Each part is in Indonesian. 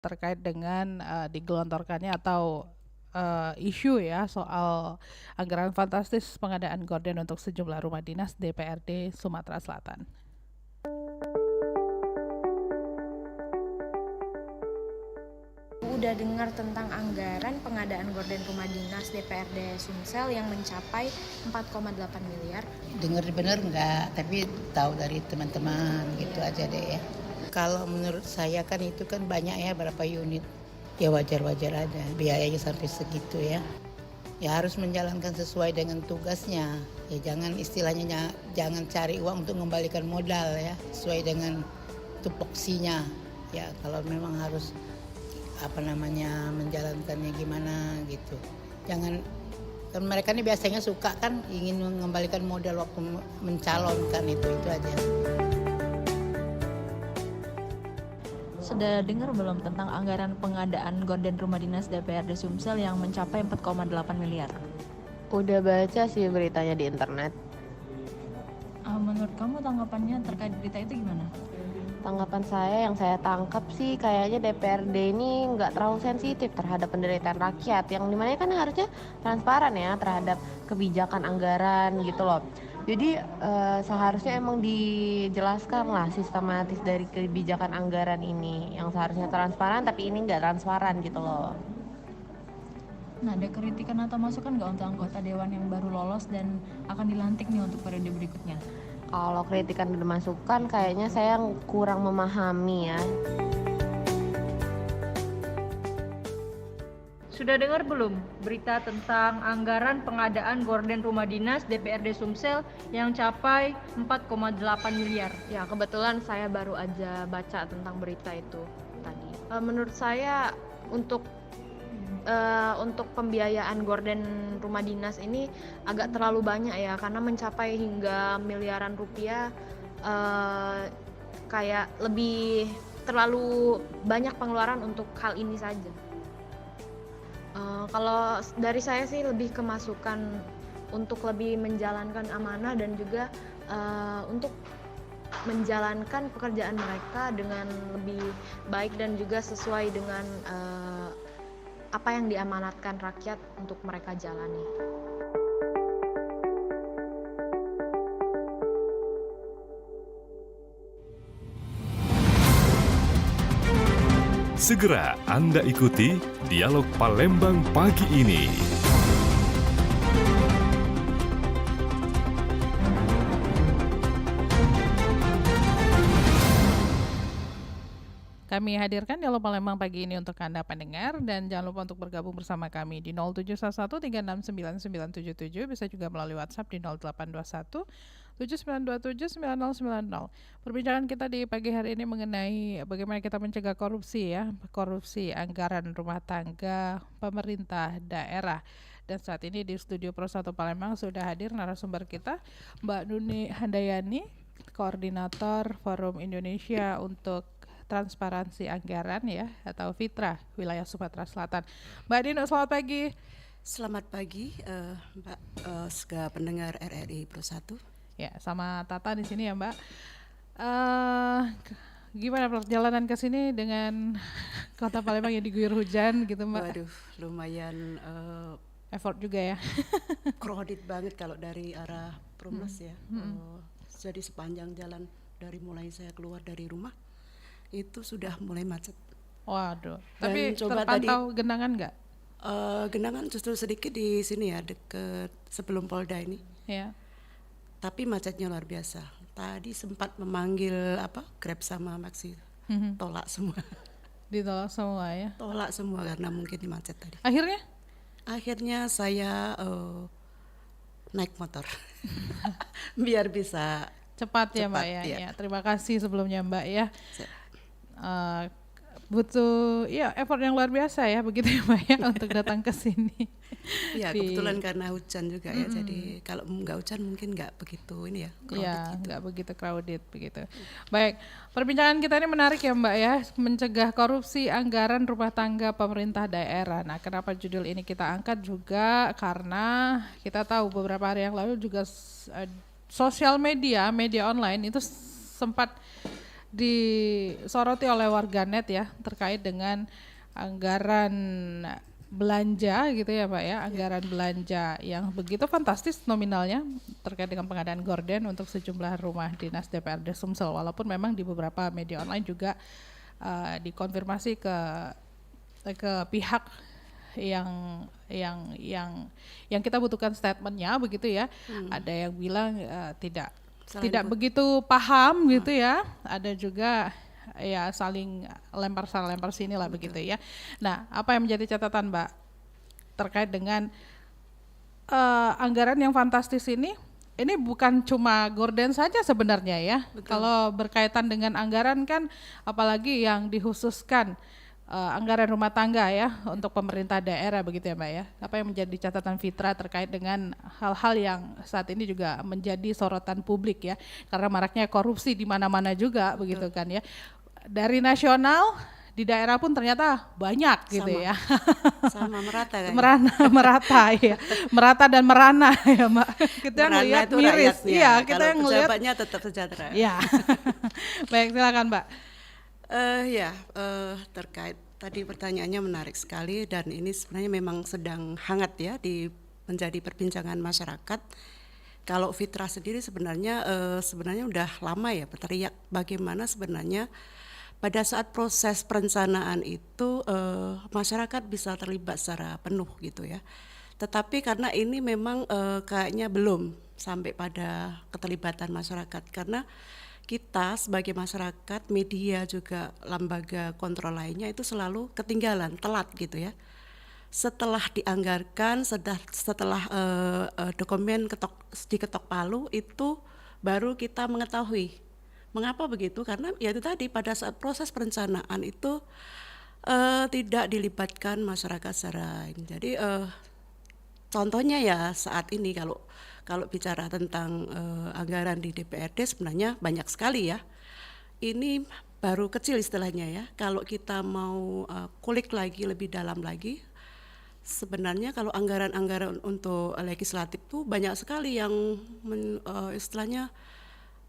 terkait dengan digelontorkannya atau isu ya soal anggaran fantastis pengadaan gorden untuk sejumlah rumah dinas DPRD Sumatera Selatan. Udah dengar tentang anggaran pengadaan gorden rumah dinas DPRD Sumsel yang mencapai 4,8 miliar? Dengar enggak, tapi tahu dari teman-teman gitu aja deh ya. Kalau menurut saya kan itu kan banyak ya, berapa unit. Ya wajar-wajar aja biayanya sampai segitu ya. Ya harus menjalankan sesuai dengan tugasnya. Ya jangan istilahnya jangan cari uang untuk mengembalikan modal ya, sesuai dengan tupoksinya. Ya kalau memang harus menjalankannya gimana gitu. Jangan kan mereka ini biasanya suka kan ingin mengembalikan modal waktu mencalonkan itu aja. Sudah dengar belum tentang anggaran pengadaan gorden rumah dinas DPRD Sumsel yang mencapai 4,8 miliar? Udah baca sih beritanya di internet. Menurut kamu tanggapannya terkait berita itu gimana? Tanggapan saya yang saya tangkap sih kayaknya DPRD ini nggak terlalu sensitif terhadap penderitaan rakyat, yang dimana kan harusnya transparan ya terhadap kebijakan anggaran gitu loh. Jadi seharusnya emang dijelaskan lah sistematis dari kebijakan anggaran ini yang seharusnya transparan, tapi ini nggak transparan gitu loh. Nah, ada kritikan atau masukan nggak untuk anggota dewan yang baru lolos dan akan dilantik nih untuk periode berikutnya? Kalau kritikan dan masukan kayaknya saya kurang memahami ya. Sudah dengar belum berita tentang anggaran pengadaan gorden rumah dinas DPRD Sumsel yang capai 4,8 miliar? Ya, kebetulan saya baru aja baca tentang berita itu tadi. Menurut saya untuk pembiayaan gorden rumah dinas ini agak terlalu banyak ya, karena mencapai hingga miliaran rupiah, kayak lebih terlalu banyak pengeluaran untuk hal ini saja. Kalau dari saya sih lebih kemasukan untuk lebih menjalankan amanah dan juga untuk menjalankan pekerjaan mereka dengan lebih baik dan juga sesuai dengan apa yang diamanatkan rakyat untuk mereka jalani. Segera Anda ikuti Dialog Palembang pagi ini. Kami hadirkan Dialog Palembang pagi ini untuk Anda pendengar, dan jangan lupa untuk bergabung bersama kami di 0711369977, bisa juga melalui WhatsApp di 0821 79279090. Perbincangan kita di pagi hari ini mengenai bagaimana kita mencegah korupsi ya, korupsi anggaran rumah tangga pemerintah daerah. Dan saat ini di studio Pro 1 Palembang sudah hadir narasumber kita, Mbak Nuni Handayani, Koordinator Forum Indonesia untuk Transparansi Anggaran ya, atau Fitra wilayah Sumatera Selatan. Mbak Dino, selamat pagi. Selamat pagi Mbak, segala pendengar RRI Pro 1. Ya, sama Tata di sini ya Mbak. Gimana perjalanan ke sini dengan Kota Palembang yang diguyur hujan gitu Mbak? Waduh, lumayan effort juga ya. crowded banget kalau dari arah Perumnas ya. Jadi sepanjang jalan dari mulai saya keluar dari rumah itu sudah mulai macet. Waduh. Dan tapi coba terpantau genangan nggak? Genangan justru sedikit di sini ya, deket sebelum Polda ini. Ya. Tapi macetnya luar biasa. Tadi sempat memanggil Grab sama Maxi, tolak semua. Ditolak semua ya? Tolak semua karena mungkin di macet tadi. Akhirnya saya naik motor biar bisa cepat ya Mbak ya. Ya. Terima kasih sebelumnya Mbak ya. Butuh ya effort yang luar biasa ya begitu ya Mbak ya untuk datang ke sini. Iya, kebetulan karena hujan juga ya. Jadi kalau nggak hujan mungkin nggak begitu ini ya, crowded gitu. Nggak begitu crowded begitu. Baik, perbincangan kita ini menarik ya Mbak ya, mencegah korupsi anggaran rumah tangga pemerintah daerah. Nah, kenapa judul ini kita angkat juga karena kita tahu beberapa hari yang lalu juga sosial media online itu sempat disoroti oleh warganet ya terkait dengan anggaran belanja gitu ya Pak ya, anggaran belanja yang begitu fantastis nominalnya terkait dengan pengadaan gorden untuk sejumlah rumah dinas DPRD Sumsel, walaupun memang di beberapa media online juga dikonfirmasi ke pihak yang kita butuhkan statementnya begitu ya. Ada yang bilang tidak begitu paham gitu ya. Ada juga ya saling lempar sini lah begitu ya. Nah, apa yang menjadi catatan Mbak terkait dengan anggaran yang fantastis ini? Ini bukan cuma gorden saja sebenarnya ya. Kalau berkaitan dengan anggaran kan, apalagi yang dikhususkan anggaran rumah tangga ya untuk pemerintah daerah begitu ya Mbak ya. Apa yang menjadi catatan Fitra terkait dengan hal-hal yang saat ini juga menjadi sorotan publik ya, karena maraknya korupsi di mana-mana juga begitu kan ya. Dari nasional di daerah pun ternyata banyak gitu ya. Sama merata kan. Merata ya. Merata dan merana ya Mbak. Kita ngelihat miris. Iya, kita yang ngelihat pejabatnya tetap sejahtera. Iya. Baik, silakan Mbak. Terkait tadi pertanyaannya menarik sekali dan ini sebenarnya memang sedang hangat ya menjadi perbincangan masyarakat. Kalau Fitra sendiri sebenarnya udah lama ya berteriak bagaimana sebenarnya pada saat proses perencanaan itu masyarakat bisa terlibat secara penuh gitu ya. Tetapi karena ini memang kayaknya belum sampai pada keterlibatan masyarakat, karena kita sebagai masyarakat, media juga lembaga kontrol lainnya itu selalu ketinggalan, telat gitu ya. Setelah dianggarkan, setelah dokumen diketok palu itu baru kita mengetahui. Mengapa begitu? Karena ya itu tadi pada saat proses perencanaan itu tidak dilibatkan masyarakat secara ini. Jadi contohnya ya saat ini kalau bicara tentang anggaran di DPRD sebenarnya banyak sekali ya. Ini baru kecil istilahnya ya. Kalau kita mau kulik lagi lebih dalam lagi, sebenarnya kalau anggaran-anggaran untuk legislatif tuh banyak sekali yang istilahnya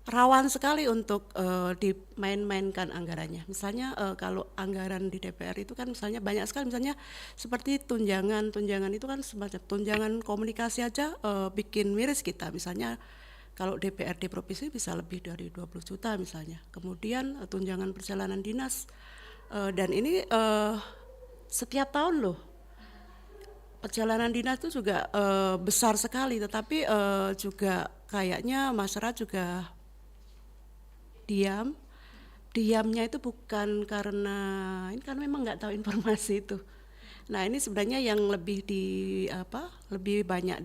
rawan sekali untuk dimain-mainkan anggarannya. Misalnya kalau anggaran di DPR itu kan misalnya banyak sekali, misalnya seperti tunjangan itu kan semacam tunjangan komunikasi aja bikin miris kita. Misalnya kalau DPRD provinsi bisa lebih dari 20 juta misalnya. Kemudian tunjangan perjalanan dinas dan ini setiap tahun loh. Perjalanan dinas itu juga besar sekali, tetapi juga kayaknya masyarakat juga diamnya itu bukan karena ini kan memang nggak tahu informasi itu. Nah ini sebenarnya yang lebih banyak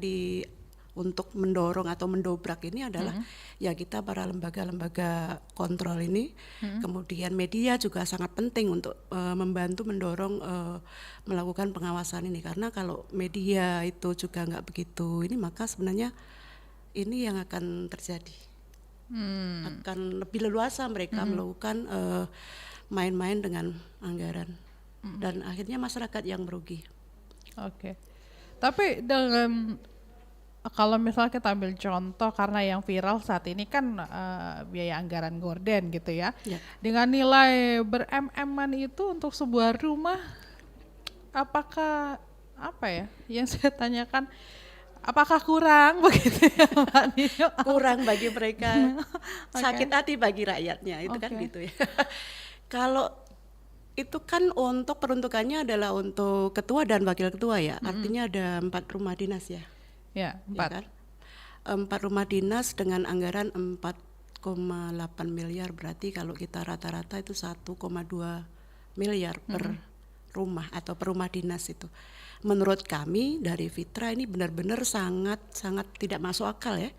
untuk mendorong atau mendobrak ini adalah ya kita para lembaga-lembaga kontrol ini, kemudian media juga sangat penting untuk membantu mendorong melakukan pengawasan ini, karena kalau media itu juga nggak begitu ini maka sebenarnya ini yang akan terjadi. Akan lebih leluasa mereka melakukan main-main dengan anggaran dan akhirnya masyarakat yang merugi. Oke. Tapi dengan kalau misalnya kita ambil contoh, karena yang viral saat ini kan biaya anggaran gorden gitu ya. Dengan nilai ber-MM-an itu untuk sebuah rumah, apakah apa ya yang saya tanyakan, apakah kurang begitu ya Mbak Nio? Kurang bagi mereka, sakit hati bagi rakyatnya itu kan gitu ya. Kalau itu kan untuk peruntukannya adalah untuk ketua dan wakil ketua ya, artinya ada 4 rumah dinas ya. Ya, 4. Ya kan? 4 rumah dinas dengan anggaran 4,8 miliar, berarti kalau kita rata-rata itu 1,2 miliar per rumah atau per rumah dinas itu. Menurut kami dari Fitra ini benar-benar sangat tidak masuk akal ya.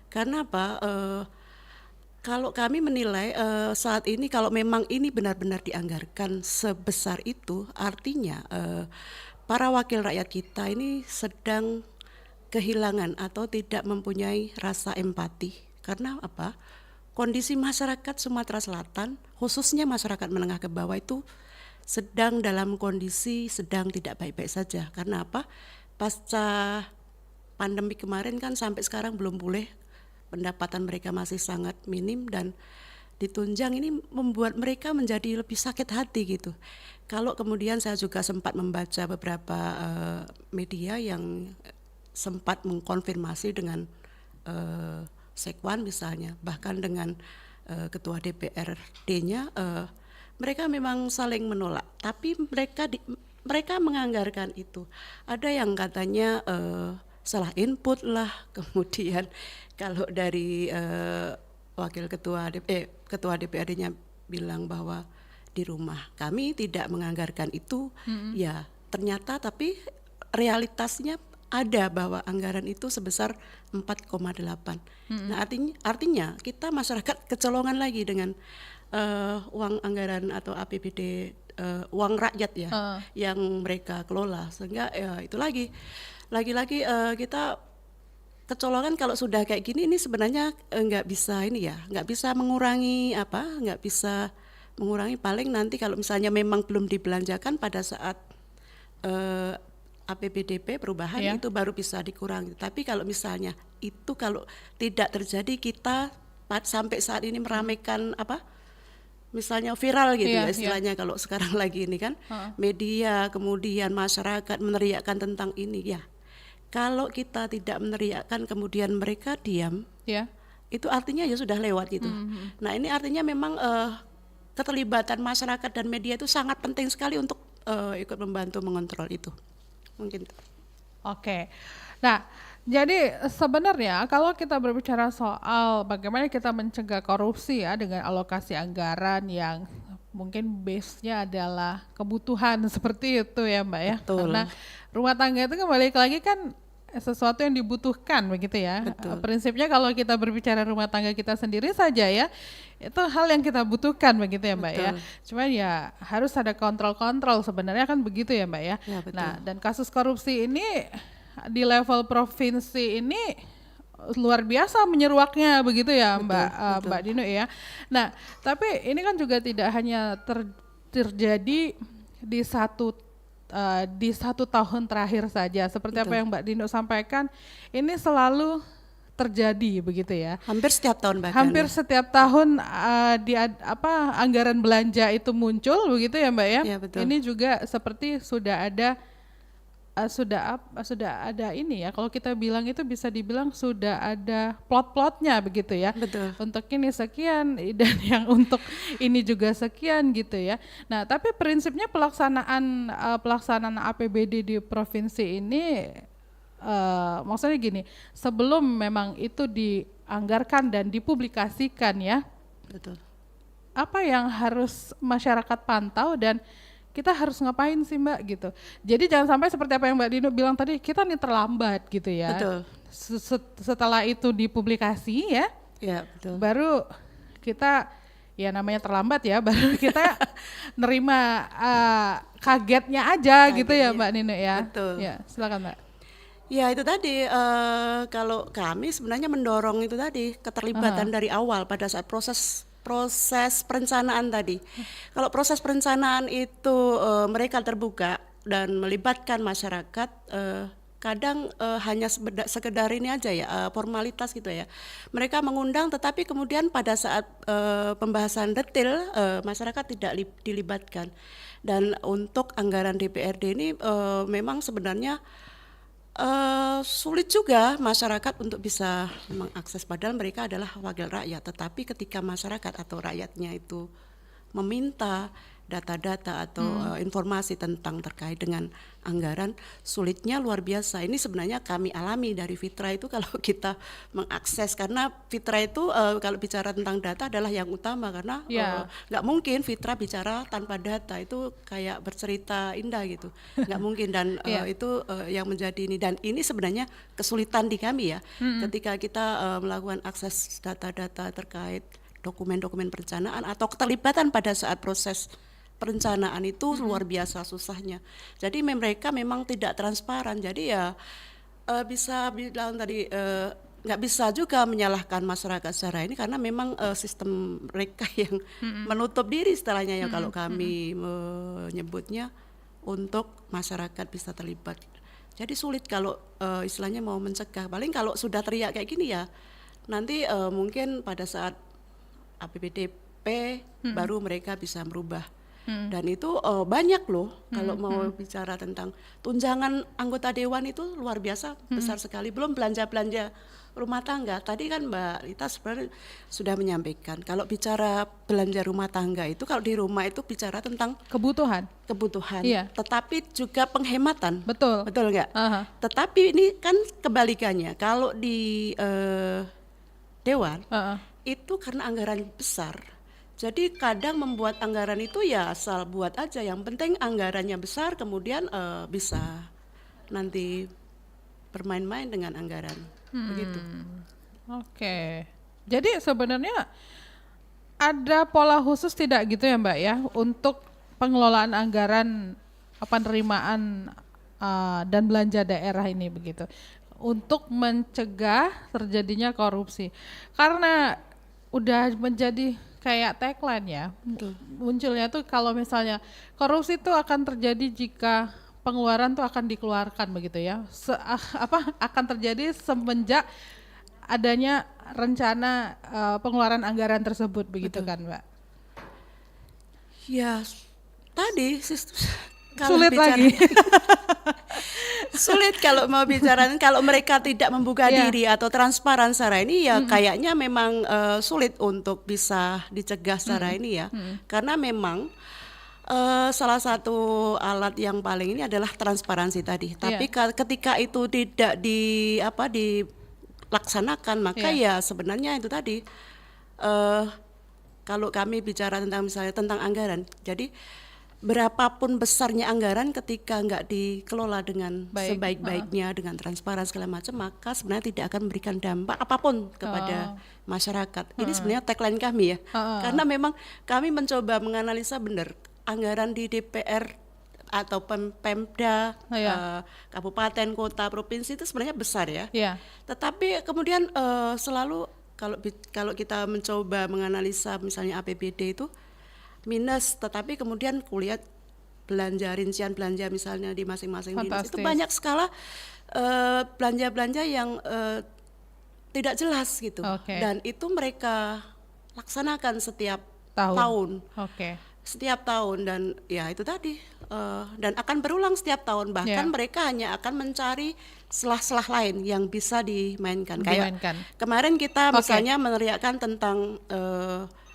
Karena apa? Kalau kami menilai saat ini kalau memang ini benar-benar dianggarkan sebesar itu, artinya para wakil rakyat kita ini sedang kehilangan atau tidak mempunyai rasa empati. Karena apa? Kondisi masyarakat Sumatera Selatan, khususnya masyarakat menengah ke bawah itu sedang dalam kondisi sedang tidak baik-baik saja. Karena apa? Pasca pandemi kemarin kan sampai sekarang belum pulih, pendapatan mereka masih sangat minim dan ditunjang, ini membuat mereka menjadi lebih sakit hati gitu. Kalau kemudian saya juga sempat membaca beberapa media yang sempat mengkonfirmasi dengan Sekwan misalnya, bahkan dengan ketua DPRD-nya, mereka memang saling menolak, tapi mereka menganggarkan itu. Ada yang katanya salah input lah, kemudian kalau dari wakil ketua DPRD-nya bilang bahwa di rumah kami tidak menganggarkan itu, ya ternyata tapi realitasnya ada bahwa anggaran itu sebesar 4,8. Nah, artinya kita masyarakat kecolongan lagi dengan uang anggaran atau APBD, uang rakyat ya, yang mereka kelola, sehingga itu lagi-lagi kita kecolongan. Kalau sudah kayak gini, ini sebenarnya nggak bisa mengurangi paling nanti kalau misalnya memang belum dibelanjakan pada saat APBDP perubahan itu baru bisa dikurangi. Tapi kalau misalnya itu kalau tidak terjadi, kita sampai saat ini meramaikan misalnya viral gitu ya istilahnya kalau sekarang lagi ini kan, media kemudian masyarakat meneriakkan tentang ini ya. Kalau kita tidak meneriakkan kemudian mereka diam, itu artinya ya sudah lewat gitu. Nah, ini artinya memang keterlibatan masyarakat dan media itu sangat penting sekali untuk ikut membantu mengontrol itu. Mungkin. Oke. Nah, jadi sebenarnya kalau kita berbicara soal bagaimana kita mencegah korupsi ya dengan alokasi anggaran yang mungkin base-nya adalah kebutuhan seperti itu ya Mbak ya. Betul. Karena rumah tangga itu kembali lagi kan sesuatu yang dibutuhkan begitu ya. Betul. Prinsipnya kalau kita berbicara rumah tangga kita sendiri saja ya, itu hal yang kita butuhkan begitu ya Mbak ya. Cuman ya harus ada kontrol-kontrol sebenarnya kan begitu ya Mbak ya. Ya, betul. Nah, dan kasus korupsi ini di level provinsi ini luar biasa menyeruaknya begitu ya Mbak Dino ya. Nah, tapi ini kan juga tidak hanya terjadi di satu tahun terakhir saja, seperti apa yang Mbak Dino sampaikan, ini selalu terjadi begitu ya. Hampir setiap tahun bahkan. Hampir setiap tahun anggaran belanja itu muncul begitu ya Mbak ya. Ya, betul. Ini juga seperti sudah ada ini ya, kalau kita bilang itu bisa dibilang sudah ada plot-plotnya begitu ya. Betul. Untuk ini sekian dan yang untuk ini juga sekian gitu ya. Nah, tapi prinsipnya pelaksanaan APBD di provinsi ini maksudnya gini, sebelum memang itu dianggarkan dan dipublikasikan ya. Betul. Apa yang harus masyarakat pantau dan kita harus ngapain sih Mbak gitu. Jadi jangan sampai seperti apa yang Mbak Dino bilang tadi, kita nih terlambat gitu ya. Betul. Setelah itu dipublikasi ya, betul. baru kita ya namanya terlambat ya, baru kita nerima kagetnya aja gitu ya Mbak Nino ya. Betul. Ya, silakan Mbak. Ya itu tadi, kalau kami sebenarnya mendorong itu tadi keterlibatan dari awal pada saat proses perencanaan tadi. Kalau proses perencanaan itu mereka terbuka dan melibatkan masyarakat, kadang hanya sekedar ini aja ya, formalitas gitu ya. Mereka mengundang, tetapi kemudian pada saat pembahasan detail masyarakat tidak dilibatkan. Dan untuk anggaran DPRD ini memang sebenarnya sulit juga masyarakat untuk bisa mengakses, padahal mereka adalah wakil rakyat. Tetapi ketika masyarakat atau rakyatnya itu meminta data-data atau informasi terkait dengan anggaran, sulitnya luar biasa. Ini sebenarnya kami alami dari Fitra itu kalau kita mengakses, karena Fitra itu kalau bicara tentang data adalah yang utama, karena nggak mungkin Fitra bicara tanpa data, itu kayak bercerita indah gitu, nggak mungkin. Dan itu yang menjadi ini, dan ini sebenarnya kesulitan di kami ya, ketika kita melakukan akses data-data terkait dokumen-dokumen perencanaan atau keterlibatan pada saat proses perencanaan itu luar biasa susahnya. Jadi mereka memang tidak transparan. Jadi ya bisa bilang tadi nggak bisa juga menyalahkan masyarakat secara ini, karena memang sistem mereka yang menutup diri istilahnya ya, kalau kami menyebutnya, untuk masyarakat bisa terlibat. Jadi sulit kalau istilahnya mau mencegah. Paling kalau sudah teriak kayak gini ya, nanti mungkin pada saat APBD baru mereka bisa merubah. Dan itu banyak loh kalau mau bicara tentang tunjangan anggota dewan itu luar biasa besar sekali. Belum belanja-belanja rumah tangga. Tadi kan Mbak Rita sebenarnya sudah menyampaikan kalau bicara belanja rumah tangga itu kalau di rumah itu bicara tentang Kebutuhan. Iya. tetapi juga penghematan. Betul. Betul nggak? Aha. Tetapi ini kan kebalikannya. Kalau di dewan itu karena anggaran besar. Jadi kadang membuat anggaran itu ya asal buat aja. Yang penting anggarannya besar, kemudian bisa nanti bermain-main dengan anggaran. Begitu. Oke. Jadi sebenarnya ada pola khusus tidak gitu ya Mbak ya untuk pengelolaan anggaran penerimaan dan belanja daerah ini begitu untuk mencegah terjadinya korupsi. Karena udah menjadi kayak tagline ya. Munculnya tuh kalau misalnya korupsi itu akan terjadi jika pengeluaran tuh akan dikeluarkan begitu ya. Akan terjadi semenjak adanya rencana pengeluaran anggaran tersebut begitu kan Mbak? Ya tadi Sulit lagi. Sulit kalau mau bicara kalau mereka tidak membuka diri atau transparan secara ini ya kayaknya memang sulit untuk bisa dicegah secara ini ya. Karena memang salah satu alat yang paling ini adalah transparansi tadi. Tapi ketika itu tidak dilaksanakan, maka ya sebenarnya itu tadi kalau kami bicara tentang misalnya tentang anggaran, jadi berapapun besarnya anggaran ketika nggak dikelola dengan sebaik-baiknya, dengan transparan segala macam, maka sebenarnya tidak akan memberikan dampak apapun kepada masyarakat. Ini sebenarnya tagline kami ya, karena memang kami mencoba menganalisa benar anggaran di DPR atau Pemda, kabupaten, kota, provinsi itu sebenarnya besar ya. Tetapi kemudian selalu kalau kita mencoba menganalisa misalnya APBD itu minus, tetapi kemudian kulihat rincian belanja misalnya di masing-masing dinas itu banyak skala belanja-belanja yang tidak jelas gitu. Dan itu mereka laksanakan setiap tahun. Setiap tahun dan ya itu tadi dan akan berulang setiap tahun, bahkan mereka hanya akan mencari selah-selah lain yang bisa dimainkan. Kayak kemarin kita misalnya meneriakkan tentang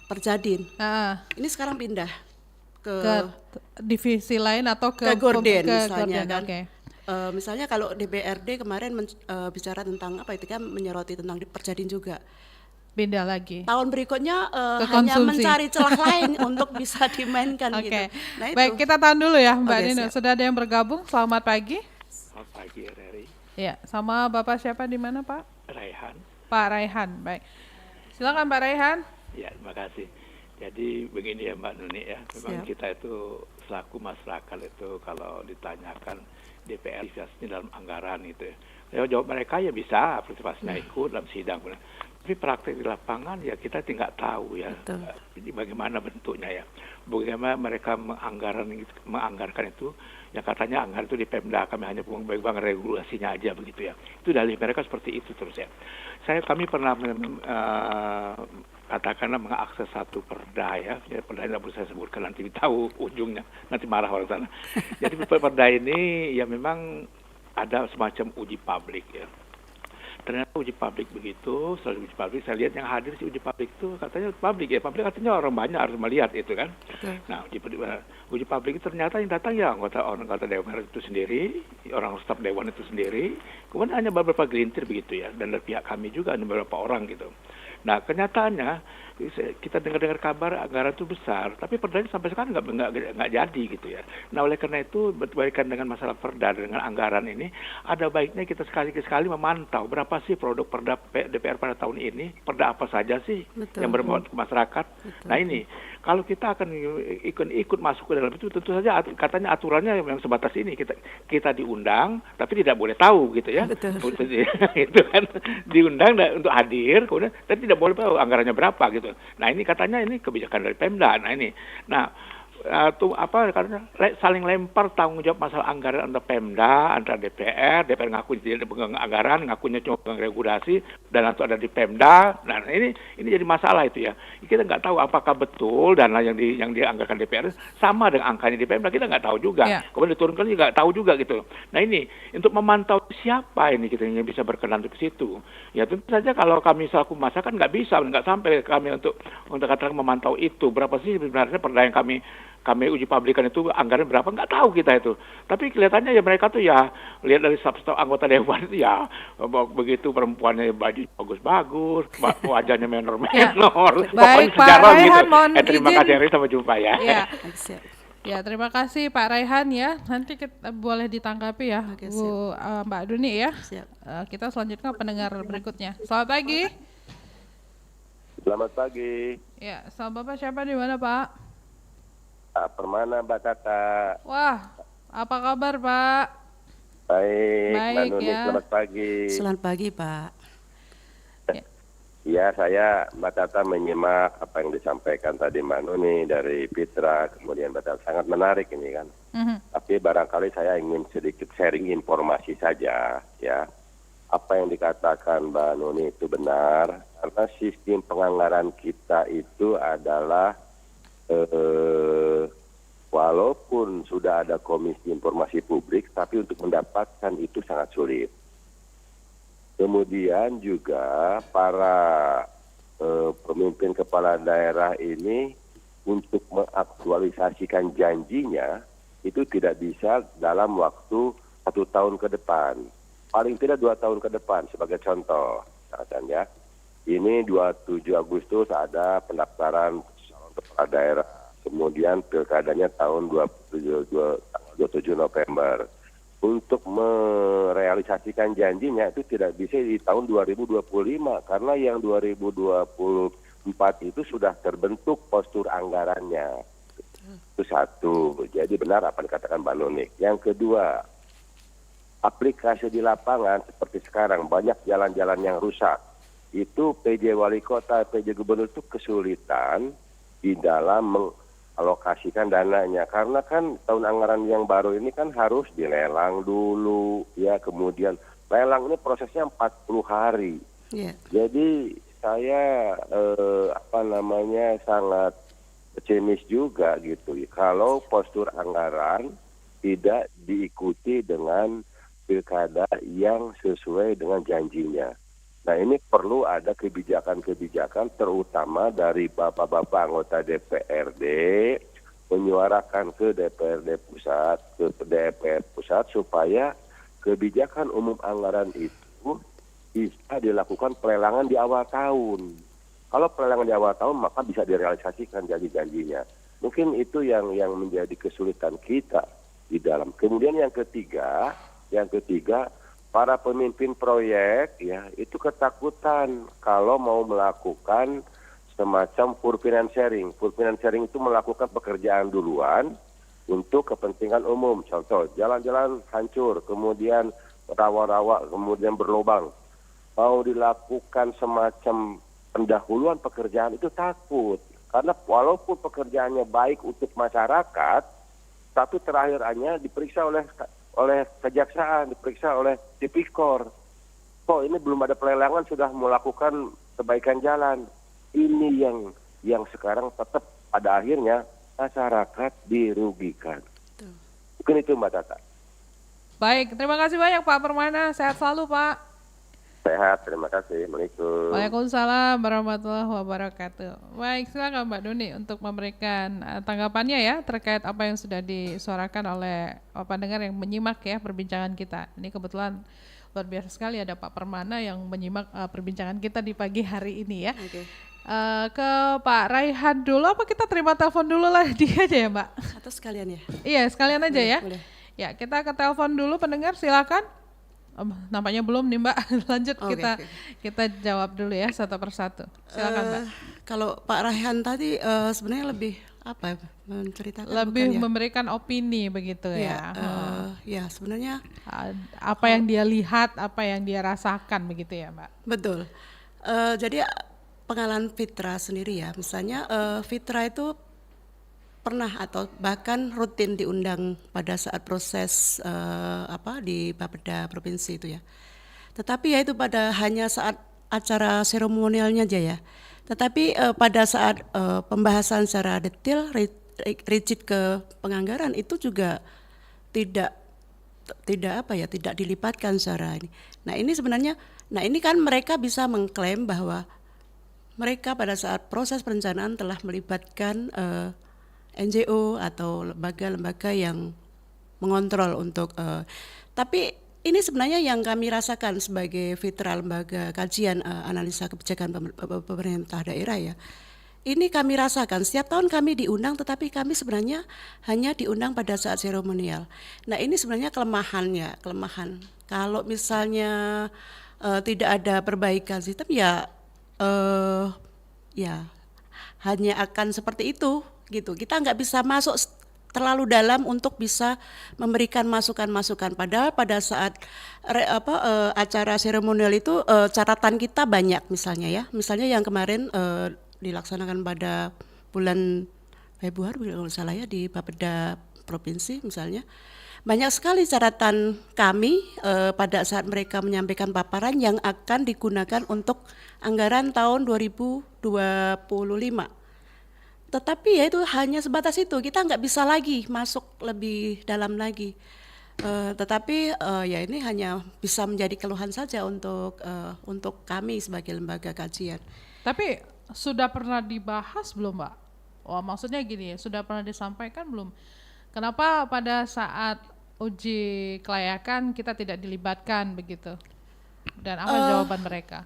Perjadin. Ini sekarang pindah ke divisi lain atau ke Gorden misalnya kan. Misalnya kalau DPRD kemarin bicara tentang apa itu kan menyoroti tentang Perjadin juga. Pindah lagi. Tahun berikutnya hanya mencari celah lain untuk bisa dimainkan gitu. Nah, itu. Baik, kita tahan dulu ya Mbak Nino. Sudah ada yang bergabung. Selamat pagi. Selamat pagi Reri. Ya, sama Bapak siapa di mana Pak? Raihan. Pak Raihan, baik. Silakan Pak Raihan. Ya, terima kasih. Jadi begini ya Mbak Nuni ya, memang kita itu selaku masyarakat itu kalau ditanyakan DPR ini dalam anggaran itu ya, jawab mereka ya bisa, partisipasinya ikut dalam sidang. Tapi praktek di lapangan ya kita tidak tahu ya, ini bagaimana bentuknya ya, bagaimana mereka menganggarkan itu, yang katanya anggaran itu di Pemda, kami hanya pegang regulasinya aja begitu ya. Itu dalih mereka seperti itu terus ya. Kami pernah katakanlah mengakses satu perda ya perda ini tidak perlu saya sebutkan, nanti tahu ujungnya, nanti marah orang sana. Jadi perda ini ya memang ada semacam uji publik ya. Ternyata uji publik begitu, setelah uji publik saya lihat yang hadir si uji publik itu katanya publik artinya orang banyak harus melihat itu kan. Nah uji publik itu ternyata yang datang ya anggota dewan itu sendiri, orang staf dewan itu sendiri, kemudian hanya beberapa gelintir begitu ya, dan dari pihak kami juga ada beberapa orang gitu. Nah kenyataannya kita dengar kabar anggaran itu besar, tapi perdanya sampai sekarang nggak jadi gitu ya. Nah oleh karena itu berkaitan dengan masalah perda dengan anggaran ini, ada baiknya kita sekali memantau berapa sih produk perda DPR pada tahun ini, perda apa saja sih yang bermanfaat ke masyarakat. Nah ini kalau kita akan ikut masuk ke dalam itu, tentu saja katanya aturannya yang sebatas ini, kita diundang tapi tidak boleh tahu gitu ya. Itu kan diundang untuk hadir, kemudian tapi tidak boleh tahu anggarannya berapa gitu. Nah ini katanya ini kebijakan dari Pemda. Nah karena saling lempar tanggung jawab masalah anggaran antara Pemda, antara DPR ngaku tidak pegang anggaran, ngakunya cuma pegang regulasi, dan itu ada di Pemda. Nah ini jadi masalah itu ya. Kita nggak tahu apakah betul dana yang dianggarkan DPR sama dengan angkanya di Pemda, kita nggak tahu juga. Ya. Kemudian diturunkan juga nggak tahu juga gitu. Nah ini untuk memantau siapa ini kita yang bisa berkenan ke situ. Ya tentu saja kalau kami selaku masa kan nggak sampai kami untuk katakan memantau itu berapa sih sebenarnya perda yang kami uji publikan itu anggaran berapa nggak tahu kita itu. Tapi kelihatannya ya mereka tuh ya lihat dari staf anggota dewan itu ya begitu perempuannya baju bagus-bagus, wajahnya menor-menor, Baik, pokoknya Pak sejarah Raihan, gitu. mohon Terima izin. kasih Ari, sampai jumpa ya. Ya. Siap. Ya, terima kasih Pak Raihan ya. Nanti kita boleh ditanggapi ya, Oke, Bu Mbak Duni ya. Siap. Kita selanjutnya pendengar berikutnya. Selamat pagi. Selamat pagi. Ya, sama Bapak siapa di mana Pak? Pak Permana, Mbak Tata. Wah, apa kabar Pak? Baik, Mbak Baik, Nuni, ya. selamat pagi. Selamat pagi Pak. Ya, saya Mbak Tata menyimak apa yang disampaikan tadi Mbak Nuni dari Fitra, kemudian Mbak Tata sangat menarik ini kan. Tapi barangkali saya ingin sedikit sharing informasi saja ya. Apa yang dikatakan Mbak Nuni itu benar, karena sistem penganggaran kita itu adalah walaupun sudah ada Komisi Informasi Publik, tapi untuk mendapatkan itu sangat sulit. Kemudian juga para pemimpin kepala daerah ini untuk mengaktualisasikan janjinya itu tidak bisa dalam waktu 1 tahun ke depan. Paling tidak 2 tahun ke depan sebagai contoh. Ya. Ini 27 Agustus ada pendaftaran kepala daerah, kemudian pilkadanya tahun 27 November. Untuk merealisasikan janjinya itu tidak bisa di tahun 2025 karena yang 2024 itu sudah terbentuk postur anggarannya. Itu satu. Jadi benar apa yang dikatakan Mbak Nunik. Yang kedua, aplikasi di lapangan seperti sekarang banyak jalan-jalan yang rusak. Itu PJ Wali Kota, PJ Gubernur itu kesulitan di dalam mengalokasikan dananya karena kan tahun anggaran yang baru ini kan harus dilelang dulu ya, kemudian lelang ini prosesnya 40 hari. Jadi saya sangat pesimis juga gitu kalau postur anggaran tidak diikuti dengan pilkada yang sesuai dengan janjinya. Nah ini perlu ada kebijakan-kebijakan terutama dari bapak-bapak anggota DPRD menyuarakan ke DPRD pusat, ke DPR pusat supaya kebijakan umum anggaran itu bisa dilakukan pelelangan di awal tahun. Kalau pelelangan di awal tahun maka bisa direalisasikan janji-janjinya. Mungkin itu yang menjadi kesulitan kita di dalam. Kemudian yang ketiga para pemimpin proyek ya itu ketakutan kalau mau melakukan semacam poor finance sharing. Poor finance sharing itu melakukan pekerjaan duluan untuk kepentingan umum. Contoh, jalan-jalan hancur, kemudian rawa-rawa, kemudian berlubang. Mau dilakukan semacam pendahuluan pekerjaan itu takut. Karena walaupun pekerjaannya baik untuk masyarakat, tapi terakhirnya diperiksa oleh kejaksaan, diperiksa oleh Tipikor. Kok ini belum ada pelelangan sudah melakukan kebaikan jalan. Ini yang sekarang tetap pada akhirnya masyarakat dirugikan. Mungkin itu Mbak Tata. Baik, terima kasih banyak Pak Permana. Sehat selalu Pak. Sehat, terima kasih. Assalamualaikum. Waalaikumsalam warahmatullahi wabarakatuh. Baik, silakan Mbak Duni untuk memberikan tanggapannya ya terkait apa yang sudah disuarakan oleh pendengar yang menyimak ya perbincangan kita. Ini kebetulan luar biasa sekali ada Pak Permana yang menyimak perbincangan kita di pagi hari ini ya. Ke Pak Raihan dulu, apa kita terima telepon dulu lah dia aja ya Mbak? Atau sekalian ya? Iya, sekalian aja ya. Boleh. Ya, kita ke telepon dulu pendengar, silakan. Nampaknya belum nih Mbak. Lanjut kita jawab dulu ya satu persatu. Silakan Mbak. Kalau Pak Raihan tadi sebenarnya lebih menceritakan lebih memberikan opini begitu ya. Ya sebenarnya apa yang dia lihat, apa yang dia rasakan begitu ya Mbak. Betul. Jadi pengalaman Fitra sendiri ya, misalnya Fitra itu pernah atau bahkan rutin diundang pada saat proses di Bapeda provinsi itu ya. Tetapi ya itu hanya saat acara seremonialnya aja ya. Tetapi pada saat pembahasan secara detail rigid ke penganggaran itu juga tidak tidak dilibatkan secara ini. Nah ini sebenarnya, ini kan mereka bisa mengklaim bahwa mereka pada saat proses perencanaan telah melibatkan NGO atau lembaga-lembaga yang mengontrol untuk tapi ini sebenarnya yang kami rasakan sebagai Fitra Lembaga Kajian Analisa Kebijakan Pemerintah Daerah ya. Ini kami rasakan setiap tahun kami diundang, tetapi kami sebenarnya hanya diundang pada saat seremonial. Nah ini sebenarnya kelemahan. Kalau misalnya tidak ada perbaikan sistem ya hanya akan seperti itu gitu. Kita nggak bisa masuk terlalu dalam untuk bisa memberikan masukan-masukan. Padahal pada saat acara seremonial itu catatan kita banyak misalnya yang kemarin dilaksanakan pada bulan Februari kalau salah ya di Bapeda provinsi misalnya. Banyak sekali catatan kami pada saat mereka menyampaikan paparan yang akan digunakan untuk anggaran tahun 2025. Tetapi ya itu hanya sebatas itu, kita nggak bisa lagi masuk lebih dalam lagi. Tetapi ya ini hanya bisa menjadi keluhan saja untuk kami sebagai lembaga kajian. Tapi sudah pernah dibahas belum, Mbak? Oh, maksudnya gini, sudah pernah disampaikan belum? Kenapa pada saat uji kelayakan kita tidak dilibatkan begitu? Dan apa jawaban mereka?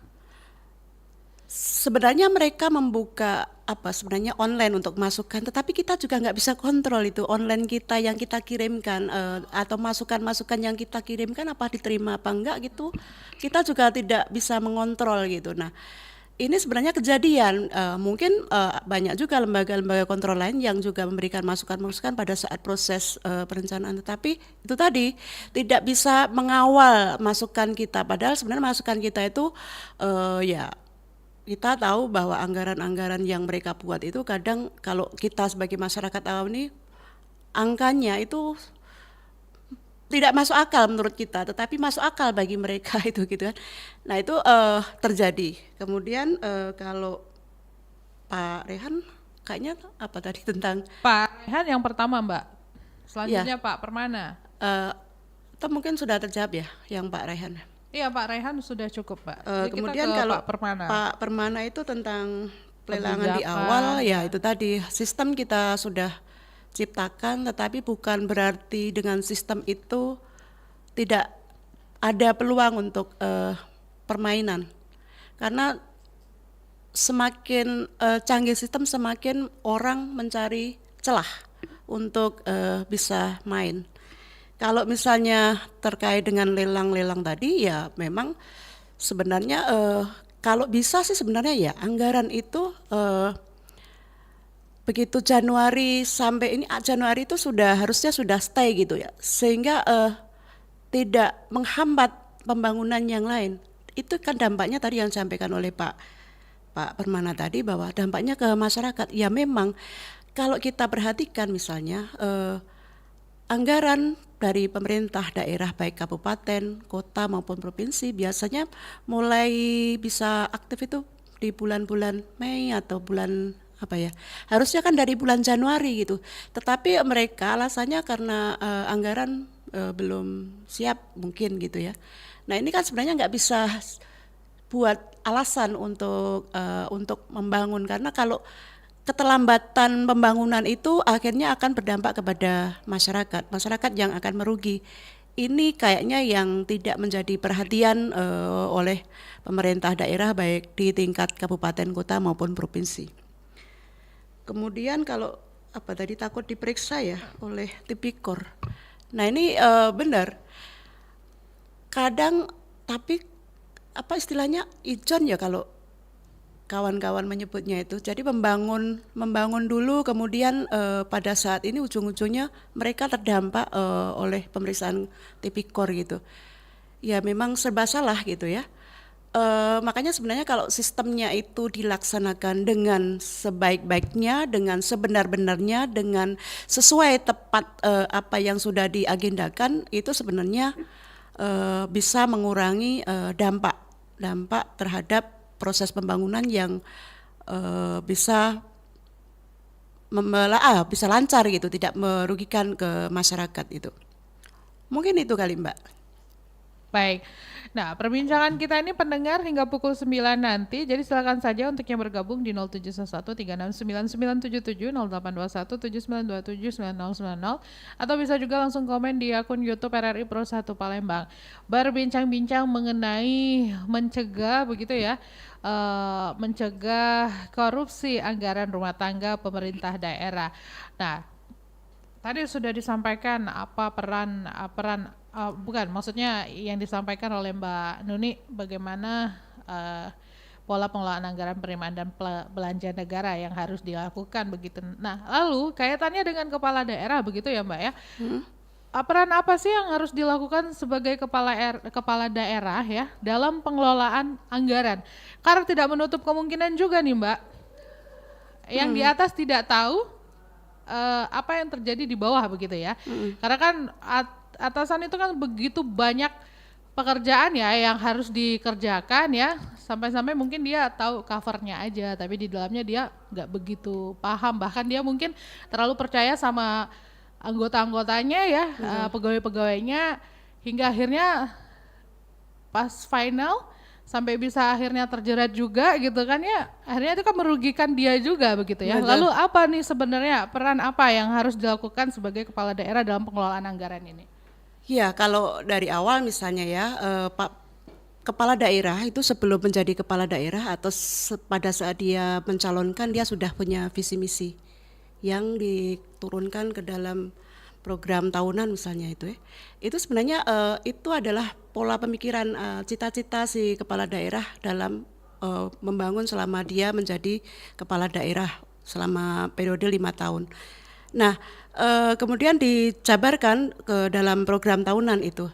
Sebenarnya mereka membuka sebenarnya online untuk masukan, tetapi kita juga nggak bisa kontrol itu online kita yang kita kirimkan atau masukan-masukan yang kita kirimkan apa diterima apa enggak gitu. Kita juga tidak bisa mengontrol gitu. Nah, ini sebenarnya kejadian, mungkin banyak juga lembaga-lembaga kontrol lain yang juga memberikan masukan-masukan pada saat proses perencanaan, tetapi itu tadi tidak bisa mengawal masukan kita, padahal sebenarnya masukan kita itu kita tahu bahwa anggaran-anggaran yang mereka buat itu kadang kalau kita sebagai masyarakat awam ini angkanya itu tidak masuk akal menurut kita, tetapi masuk akal bagi mereka itu gitu kan. Nah itu terjadi. Kemudian kalau Pak Rehan kayaknya apa tadi tentang Pak Rehan yang pertama Mbak, selanjutnya Pak Permana. Atau mungkin sudah terjawab ya yang Pak Rehan. Iya Pak Rehan sudah cukup Pak. Kemudian kalau Pak Permana itu tentang pelelangan di awal ya itu tadi sistem kita sudah ciptakan, tetapi bukan berarti dengan sistem itu tidak ada peluang untuk permainan, karena semakin canggih sistem semakin orang mencari celah untuk bisa main. Kalau misalnya terkait dengan lelang-lelang tadi ya memang sebenarnya kalau bisa sih sebenarnya ya anggaran itu begitu Januari sampai ini Januari itu harusnya sudah stay gitu ya, sehingga tidak menghambat pembangunan yang lain. Itu kan dampaknya tadi yang disampaikan oleh Pak Permana tadi bahwa dampaknya ke masyarakat. Ya memang kalau kita perhatikan misalnya anggaran dari pemerintah daerah baik kabupaten, kota maupun provinsi biasanya mulai bisa aktif itu di bulan-bulan Mei atau bulan harusnya kan dari bulan Januari gitu. Tetapi mereka alasannya karena anggaran belum siap mungkin gitu ya. Nah ini kan sebenarnya nggak bisa buat alasan untuk membangun, karena kalau keterlambatan pembangunan itu akhirnya akan berdampak kepada masyarakat yang akan merugi. Ini kayaknya yang tidak menjadi perhatian oleh pemerintah daerah baik di tingkat kabupaten, kota maupun provinsi. Kemudian kalau tadi takut diperiksa ya oleh Tipikor. Nah ini benar. Kadang tapi istilahnya ijon ya kalau kawan-kawan menyebutnya itu. Jadi membangun dulu, kemudian pada saat ini ujung-ujungnya mereka terdampak oleh pemeriksaan Tipikor gitu. Ya memang serba salah gitu ya. Makanya sebenarnya kalau sistemnya itu dilaksanakan dengan sebaik-baiknya, dengan sebenar-benarnya, dengan sesuai tepat apa yang sudah diagendakan, itu sebenarnya bisa mengurangi dampak terhadap proses pembangunan yang bisa bisa lancar gitu, tidak merugikan ke masyarakat itu. Mungkin itu kali Mbak. Baik. Nah, perbincangan kita ini pendengar hingga pukul 9 nanti. Jadi silakan saja untuk yang bergabung di 0711 369977, 0821 7927 9090, atau bisa juga langsung komen di akun YouTube RRI Pro 1 Palembang. Berbincang-bincang mengenai mencegah begitu ya, mencegah korupsi anggaran rumah tangga pemerintah daerah. Nah, tadi sudah disampaikan apa bukan, maksudnya yang disampaikan oleh Mbak Nuni bagaimana pola pengelolaan anggaran penerimaan dan belanja negara yang harus dilakukan begitu. Nah, lalu kaitannya dengan kepala daerah begitu ya Mbak ya. Peran apa sih yang harus dilakukan sebagai kepala daerah ya dalam pengelolaan anggaran? Karena tidak menutup kemungkinan juga nih Mbak, yang di atas tidak tahu apa yang terjadi di bawah begitu ya. Karena kan atasan itu kan begitu banyak pekerjaan ya yang harus dikerjakan ya, sampai-sampai mungkin dia tahu covernya aja, tapi di dalamnya dia nggak begitu paham, bahkan dia mungkin terlalu percaya sama anggota-anggotanya ya, pegawai-pegawainya, hingga akhirnya pas final sampai bisa akhirnya terjerat juga gitu kan ya, akhirnya itu kan merugikan dia juga begitu ya. Betul. Lalu apa nih sebenarnya peran apa yang harus dilakukan sebagai kepala daerah dalam pengelolaan anggaran ini? Ya, kalau dari awal misalnya ya, Pak Kepala daerah itu sebelum menjadi kepala daerah atau pada saat dia mencalonkan, dia sudah punya visi misi yang diturunkan ke dalam program tahunan misalnya itu ya. Itu sebenarnya itu adalah pola pemikiran, cita-cita si kepala daerah dalam membangun selama dia menjadi kepala daerah selama periode 5 tahun. Nah, kemudian dijabarkan ke dalam program tahunan itu.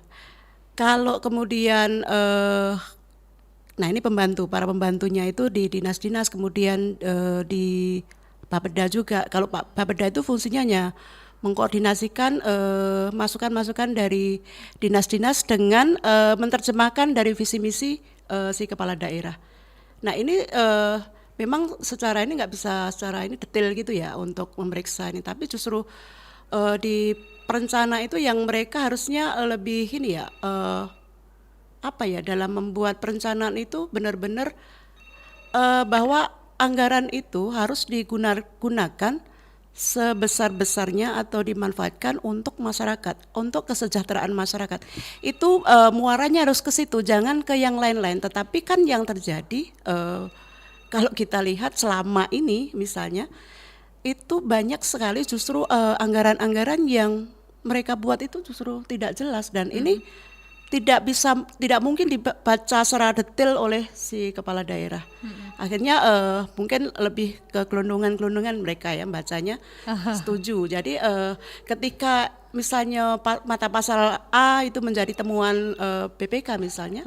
Kalau kemudian nah ini para pembantunya itu di dinas-dinas, kemudian di Bapeda juga. Kalau Bapeda itu fungsinya hanya mengkoordinasikan masukan-masukan dari dinas-dinas dengan menerjemahkan dari visi misi si kepala daerah. Nah ini memang secara ini nggak bisa secara ini detail gitu ya untuk memeriksa ini, tapi justru di perencana itu yang mereka harusnya lebih ini ya, dalam membuat perencanaan itu benar-benar bahwa anggaran itu harus digunakan sebesar-besarnya atau dimanfaatkan untuk masyarakat, untuk kesejahteraan masyarakat. Itu muaranya harus ke situ, jangan ke yang lain-lain. Tetapi kan yang terjadi kalau kita lihat selama ini misalnya, itu banyak sekali justru anggaran-anggaran yang mereka buat itu justru tidak jelas, dan ini tidak mungkin dibaca secara detail oleh si kepala daerah. Akhirnya mungkin lebih ke gelondongan-gelondongan mereka ya bacanya. Setuju. Jadi ketika misalnya mata pasal A itu menjadi temuan BPK misalnya,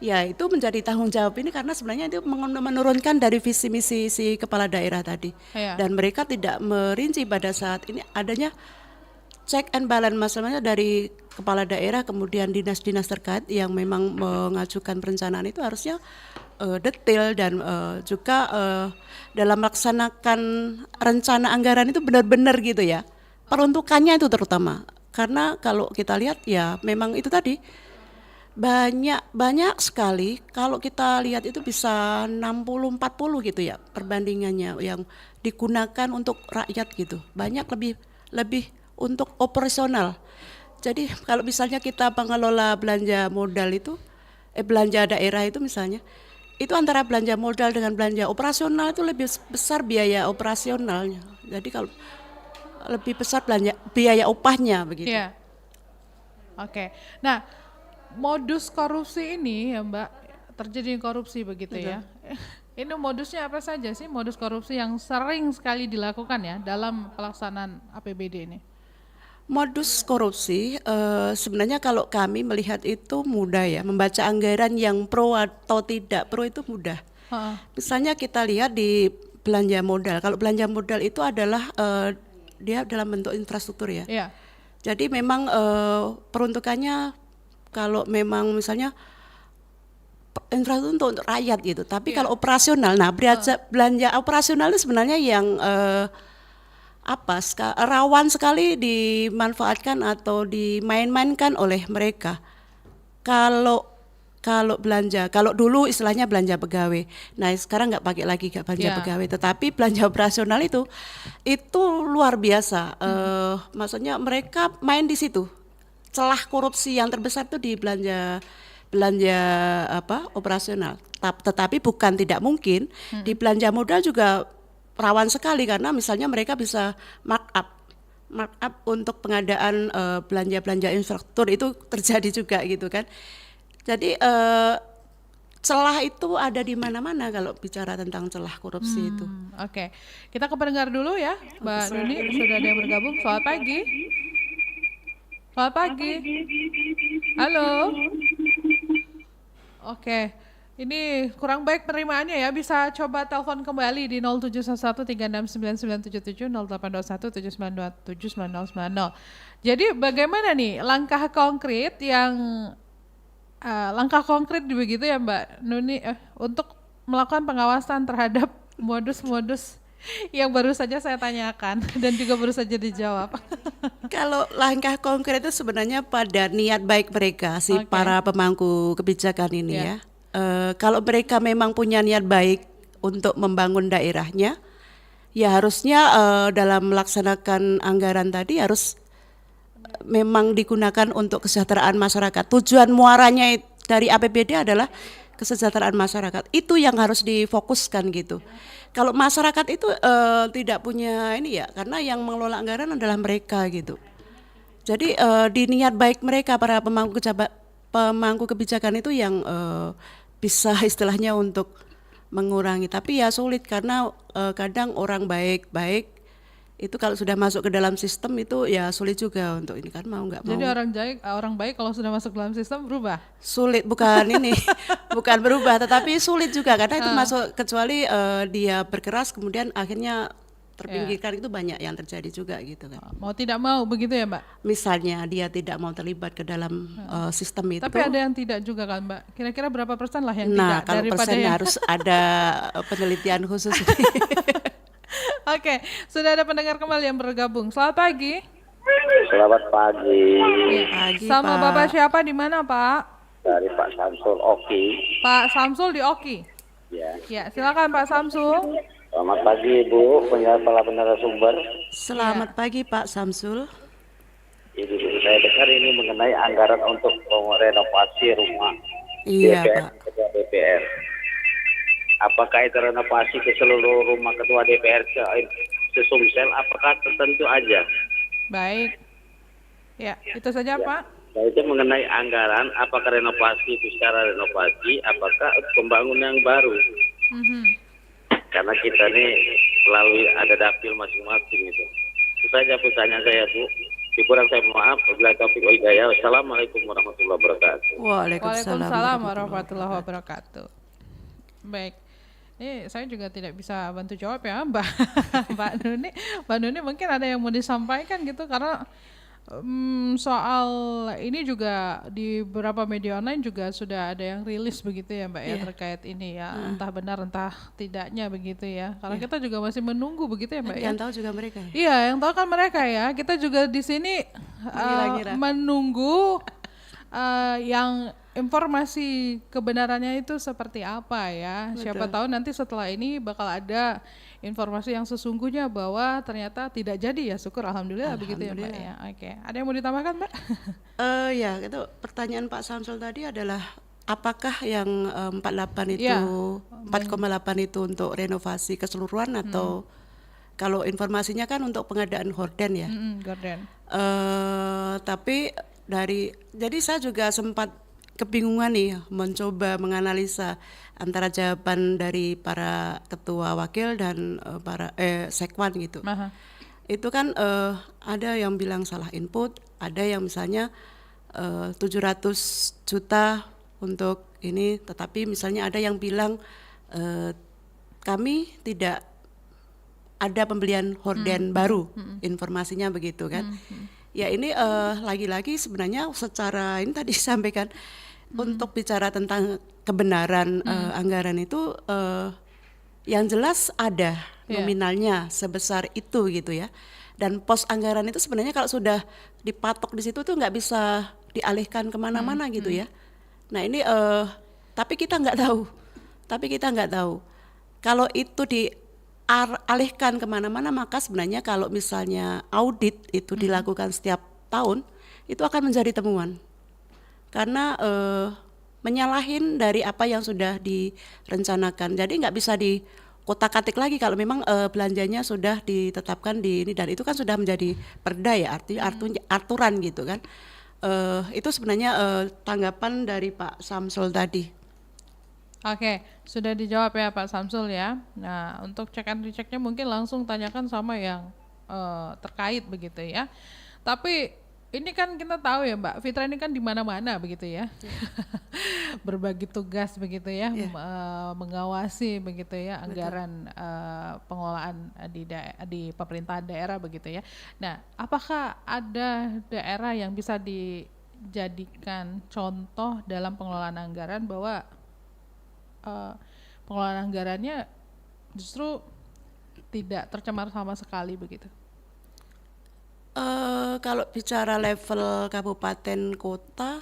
ya itu menjadi tanggung jawab ini karena sebenarnya itu menurunkan dari visi misi si kepala daerah tadi. Dan mereka tidak merinci pada saat ini adanya check and balance masalahnya dari kepala daerah, kemudian dinas-dinas terkait yang memang mengajukan perencanaan itu harusnya detail dan juga dalam melaksanakan rencana anggaran itu benar-benar gitu ya, peruntukannya itu terutama. Karena kalau kita lihat ya memang itu tadi banyak sekali, kalau kita lihat itu bisa 60-40 gitu ya perbandingannya yang digunakan untuk rakyat gitu, banyak lebih untuk operasional. Jadi kalau misalnya kita pengelola belanja modal itu, belanja daerah itu misalnya, itu antara belanja modal dengan belanja operasional itu lebih besar biaya operasionalnya. Jadi kalau lebih besar biaya upahnya begitu. Iya. Oke. Nah, modus korupsi ini ya Mbak, terjadi korupsi begitu ya. Ini modusnya apa saja sih, modus korupsi yang sering sekali dilakukan ya dalam pelaksanaan APBD ini? Modus korupsi sebenarnya kalau kami melihat itu mudah ya, membaca anggaran yang pro atau tidak pro itu mudah. Misalnya kita lihat di belanja modal. Kalau belanja modal itu adalah dia dalam bentuk infrastruktur ya. Iya. Jadi memang peruntukannya kalau memang misalnya infrastruktur untuk rakyat gitu. Tapi kalau operasional, nah belanja operasional itu sebenarnya yang rawan sekali dimanfaatkan atau dimain-mainkan oleh mereka. Kalau belanja, kalau dulu istilahnya belanja pegawai. Nah sekarang nggak pakai lagi nggak belanja pegawai, tetapi belanja operasional itu luar biasa. Maksudnya mereka main di situ. Celah korupsi yang terbesar itu di belanja operasional. Tetapi bukan tidak mungkin di belanja modal juga rawan sekali karena misalnya mereka bisa markup untuk pengadaan belanja infrastruktur itu terjadi juga gitu kan. Jadi celah itu ada di mana-mana kalau bicara tentang celah korupsi itu. Oke. Kita ke pendengar dulu ya, Mbak Nuni, sudah ada yang bergabung. Selamat pagi. Selamat pagi. Halo. Oke. Ini kurang baik penerimaannya ya, bisa coba telepon kembali di 0711 3699977 0821 7927 9090. Jadi bagaimana nih langkah konkret begitu ya Mbak Nuni untuk melakukan pengawasan terhadap modus-modus yang baru saja saya tanyakan dan juga baru saja dijawab. Kalau langkah konkret itu sebenarnya pada niat baik mereka para pemangku kebijakan ini ya. Kalau mereka memang punya niat baik untuk membangun daerahnya, ya harusnya dalam melaksanakan anggaran tadi harus memang digunakan untuk kesejahteraan masyarakat. Tujuan muaranya dari APBD adalah kesejahteraan masyarakat. Itu yang harus difokuskan gitu. Kalau masyarakat itu tidak punya ini ya, karena yang mengelola anggaran adalah mereka gitu. Jadi di niat baik mereka para pemangku kebijakan itu yang bisa istilahnya untuk mengurangi, tapi ya sulit karena kadang orang baik-baik itu kalau sudah masuk ke dalam sistem itu ya sulit juga untuk ini kan mau nggak mau. Jadi orang baik kalau sudah masuk dalam sistem berubah? Sulit, bukan ini, bukan berubah, tetapi sulit juga karena itu masuk kecuali dia berkeras kemudian akhirnya terpinggirkan itu banyak yang terjadi juga gitu kan. Mau tidak mau begitu ya Mbak? Misalnya dia tidak mau terlibat ke dalam sistem itu. Tapi ada yang tidak juga kan Mbak? Kira-kira berapa persen lah yang tidak? Nah kalau persennya harus ada penelitian khusus. Oke, sudah ada pendengar kembali yang bergabung. Selamat pagi. Selamat pagi. Sama Pak. Bapak siapa di mana Pak? Dari Pak Samsul Oki. Pak Samsul di Oki. Ya, silakan Pak Samsul. Selamat pagi Bu, para narasumber. Selamat pagi Pak Samsul. Saya dengar ini mengenai anggaran untuk renovasi rumah ketua DPR. Apakah itu renovasi ke seluruh rumah ketua DPR se-Sumsel? Apakah tertentu aja? Baik. Ya, itu saja Pak. Itu mengenai anggaran, apakah renovasi itu secara renovasi, apakah pembangunan yang baru? Karena kita nih melalui ada dapil masing-masing itu. Itu saja pertanyaan saya Bu. Kurang saya maaf. Wabillahi taufiq wal hidayah. Wassalamualaikum warahmatullahi wabarakatuh. Waalaikumsalam warahmatullahi wabarakatuh. Baik. Ini saya juga tidak bisa bantu jawab ya Mbak Nuni. Mbak Nuni mungkin ada yang mau disampaikan gitu karena soal ini juga di beberapa media online juga sudah ada yang rilis begitu ya Mbak ya terkait ini ya entah benar entah tidaknya begitu ya karena kita juga masih menunggu begitu ya Mbak yang tahu juga mereka yang tahu kan mereka ya kita juga di sini menunggu yang informasi kebenarannya itu seperti apa ya. Betul. Siapa tahu nanti setelah ini bakal ada informasi yang sesungguhnya bahwa ternyata tidak jadi ya. Syukur alhamdulillah begitu ya Mbak ya. Oke. Ada yang mau ditambahkan Mbak? Ya itu pertanyaan Pak Samsul tadi adalah apakah yang 48 itu 4,8 itu untuk renovasi keseluruhan atau kalau informasinya kan untuk pengadaan horden ya. Horden. Tapi jadi saya juga sempat kebingungan nih mencoba menganalisa antara jawaban dari para ketua wakil dan para sekwan gitu. itu kan ada yang bilang salah input, ada yang misalnya 700 juta untuk ini, tetapi misalnya ada yang bilang kami tidak ada pembelian horden baru, informasinya begitu kan. Ya ini lagi-lagi sebenarnya secara ini tadi disampaikan untuk bicara tentang kebenaran anggaran itu yang jelas ada nominalnya sebesar itu gitu ya. Dan pos anggaran itu sebenarnya kalau sudah dipatok di situ tuh nggak bisa dialihkan kemana-mana gitu ya. Nah ini tapi kita nggak tahu. Kalau itu dialihkan kemana-mana, maka sebenarnya kalau misalnya audit itu dilakukan setiap tahun, itu akan menjadi temuan. Karena menyalahin dari apa yang sudah direncanakan. Jadi nggak bisa dikotak-katik lagi kalau memang belanjanya sudah ditetapkan di ini, dan itu kan sudah menjadi perda ya, artinya aturan gitu kan. Itu sebenarnya tanggapan dari Pak Samsul tadi. Oke, sudah dijawab ya Pak Samsul ya. Nah, untuk cek and rechecknya mungkin langsung tanyakan sama yang terkait begitu ya. Tapi ini kan kita tahu ya Mbak, Fitra ini kan di mana-mana begitu ya. Berbagi tugas begitu ya, mengawasi begitu ya anggaran pengelolaan di pemerintahan daerah begitu ya. Nah, apakah ada daerah yang bisa dijadikan contoh dalam pengelolaan anggaran bahwa pengelolaan anggarannya justru tidak tercemar sama sekali begitu? Kalau bicara level kabupaten kota,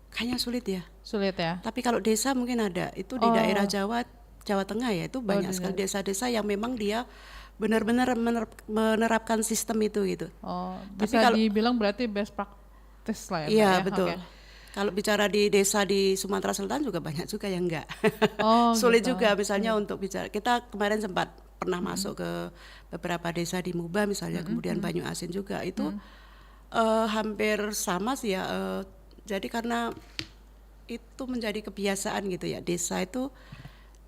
kayaknya sulit ya. Sulit ya. Tapi kalau desa mungkin ada. Itu di daerah Jawa Tengah ya, itu banyak sekali desa-desa yang memang dia benar-benar menerapkan sistem itu gitu. Bisa dibilang berarti best practice lah ya. Iya Mbak, ya? betul. Okay. Kalau bicara di desa di Sumatera Selatan juga banyak juga yang enggak. Sulit gitu. juga misalnya untuk bicara. Kita kemarin sempat pernah masuk ke beberapa desa di Muba misalnya, kemudian Banyu Asin juga itu hampir sama sih ya. Jadi karena itu menjadi kebiasaan gitu ya, desa itu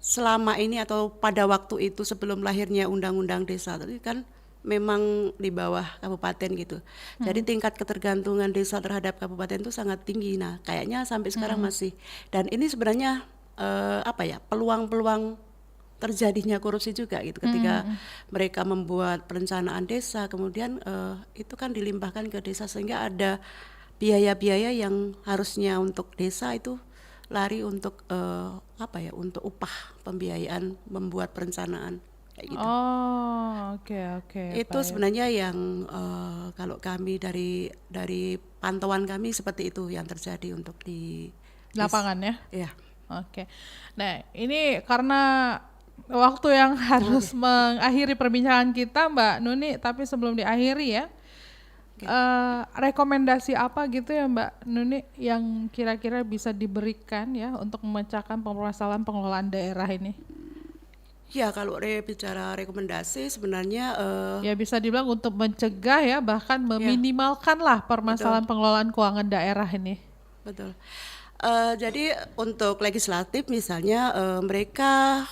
selama ini atau pada waktu itu sebelum lahirnya undang-undang desa tadi kan memang di bawah kabupaten gitu. Jadi tingkat ketergantungan desa terhadap kabupaten itu sangat tinggi. Nah, kayaknya sampai sekarang masih. Dan ini sebenarnya peluang-peluang terjadinya korupsi juga gitu ketika mereka membuat perencanaan desa, kemudian itu kan dilimpahkan ke desa sehingga ada biaya-biaya yang harusnya untuk desa itu lari untuk untuk upah pembiayaan membuat perencanaan kayak gitu. Oke. Itu baik. sebenarnya yang kalau kami dari pantauan kami seperti itu yang terjadi untuk di lapangan ya. Iya. Oke. Nah, ini karena waktu yang harus mengakhiri perbincangan kita Mbak Nuni, tapi sebelum diakhiri ya, rekomendasi apa gitu ya Mbak Nuni yang kira-kira bisa diberikan ya untuk memecahkan permasalahan pengelolaan daerah ini? Ya kalau bicara rekomendasi sebenarnya ya bisa dibilang untuk mencegah ya, bahkan meminimalkan lah permasalahan pengelolaan keuangan daerah ini. Betul. Jadi untuk legislatif misalnya mereka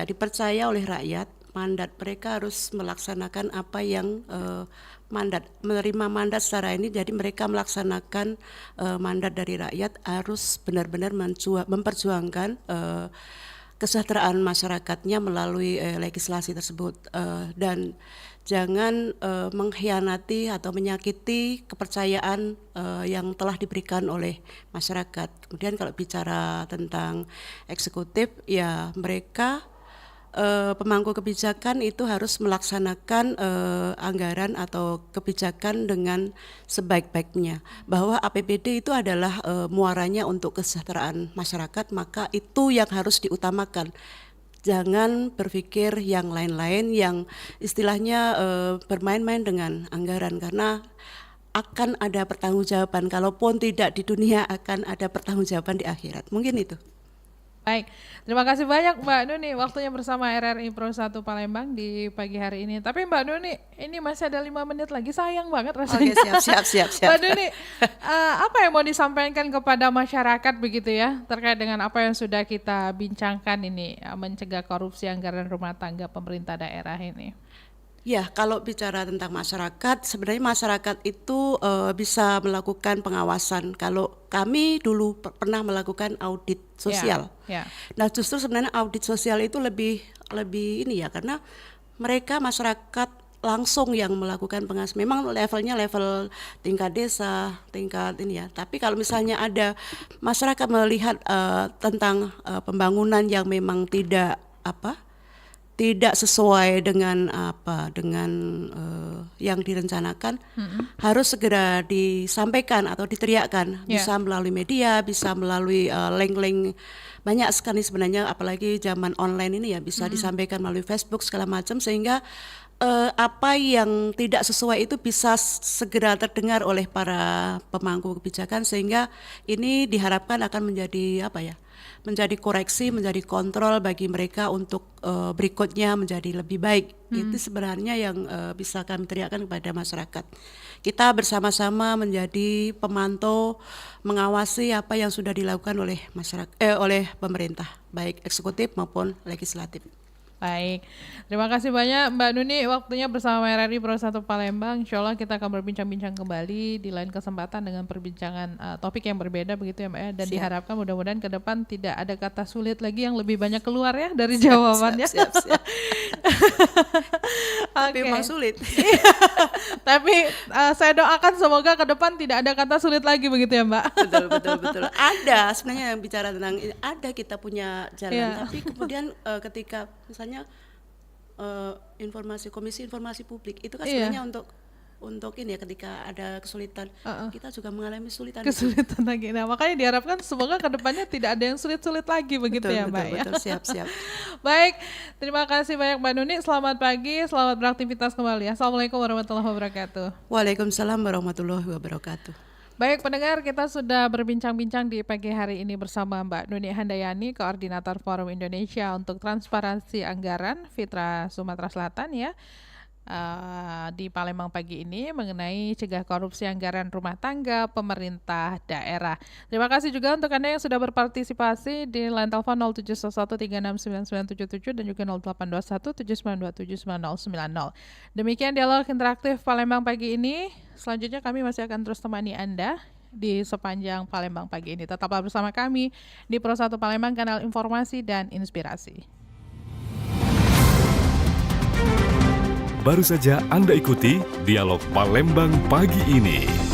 dipercaya oleh rakyat, mandat mereka harus melaksanakan apa yang menerima mandat secara ini. Jadi mereka melaksanakan mandat dari rakyat harus benar-benar memperjuangkan kesejahteraan masyarakatnya melalui legislasi tersebut, dan jangan mengkhianati atau menyakiti kepercayaan yang telah diberikan oleh masyarakat. Kemudian kalau bicara tentang eksekutif, ya mereka pemangku kebijakan itu harus melaksanakan anggaran atau kebijakan dengan sebaik-baiknya, bahwa APBD itu adalah muaranya untuk kesejahteraan masyarakat, maka itu yang harus diutamakan. Jangan berpikir yang lain-lain yang istilahnya bermain-main dengan anggaran, karena akan ada pertanggungjawaban, kalaupun tidak di dunia akan ada pertanggungjawaban di akhirat. Mungkin itu. Baik, terima kasih banyak Mbak Nuni waktunya bersama RRI Pro 1 Palembang di pagi hari ini. Tapi Mbak Nuni, ini masih ada 5 menit lagi, sayang banget rasanya. Oke, siap. Mbak Nuni, apa yang mau disampaikan kepada masyarakat begitu ya, terkait dengan apa yang sudah kita bincangkan ini, mencegah korupsi anggaran rumah tangga pemerintah daerah ini? Ya, kalau bicara tentang masyarakat, sebenarnya masyarakat itu bisa melakukan pengawasan. Kalau kami dulu pernah melakukan audit sosial. Nah, justru sebenarnya audit sosial itu lebih ini ya, karena mereka masyarakat langsung yang melakukan pengawasan. Memang levelnya level tingkat desa, tingkat ini ya. Tapi kalau misalnya ada masyarakat melihat tentang pembangunan yang memang tidak sesuai dengan yang direncanakan, harus segera disampaikan atau diteriakkan. Bisa melalui media, bisa melalui link-link, banyak sekali sebenarnya, apalagi zaman online ini ya, bisa disampaikan melalui Facebook segala macam, sehingga apa yang tidak sesuai itu bisa segera terdengar oleh para pemangku kebijakan, sehingga ini diharapkan akan menjadi menjadi koreksi, menjadi kontrol bagi mereka untuk berikutnya menjadi lebih baik. Itu sebenarnya yang bisa kami teriakkan kepada masyarakat. Kita bersama-sama menjadi pemantau, mengawasi apa yang sudah dilakukan oleh oleh pemerintah, baik eksekutif maupun legislatif. Baik, terima kasih banyak Mbak Nuni waktunya bersama RRI Pro 1 Palembang. Insya Allah kita akan berbincang-bincang kembali di lain kesempatan dengan perbincangan topik yang berbeda begitu ya Mbak ya. Dan diharapkan mudah-mudahan ke depan tidak ada kata sulit lagi yang lebih banyak keluar ya dari jawabannya. Siap. Tapi memang sulit. Tapi saya doakan semoga ke depan tidak ada kata sulit lagi begitu ya Mbak. Betul. Ada sebenarnya yang bicara tentang ada, kita punya jalan, tapi kemudian ketika misalnya Komisi Informasi Publik itu kan sebenarnya untuk ini ya, ketika ada kesulitan kita juga mengalami kesulitan lagi. Nah, makanya diharapkan semoga ke depannya tidak ada yang sulit-sulit lagi begitu ya Mbak ya. Betul, siap. Baik, terima kasih banyak Mbak Nuni. Selamat pagi, selamat beraktivitas kembali. Assalamualaikum warahmatullahi wabarakatuh. Waalaikumsalam warahmatullahi wabarakatuh. Baik pendengar, kita sudah berbincang-bincang di pagi hari ini bersama Mbak Nuni Handayani, Koordinator Forum Indonesia untuk Transparansi Anggaran Fitra Sumatera Selatan ya, di Palembang pagi ini mengenai cegah korupsi anggaran rumah tangga pemerintah daerah. Terima kasih juga untuk Anda yang sudah berpartisipasi di line telepon 0711369977 dan juga 082179279090. Demikian dialog interaktif Palembang pagi ini. Selanjutnya kami masih akan terus temani Anda di sepanjang Palembang pagi ini. Tetaplah bersama kami di Pro 1 Palembang, kanal informasi dan inspirasi. Baru saja Anda ikuti Dialog Palembang pagi ini.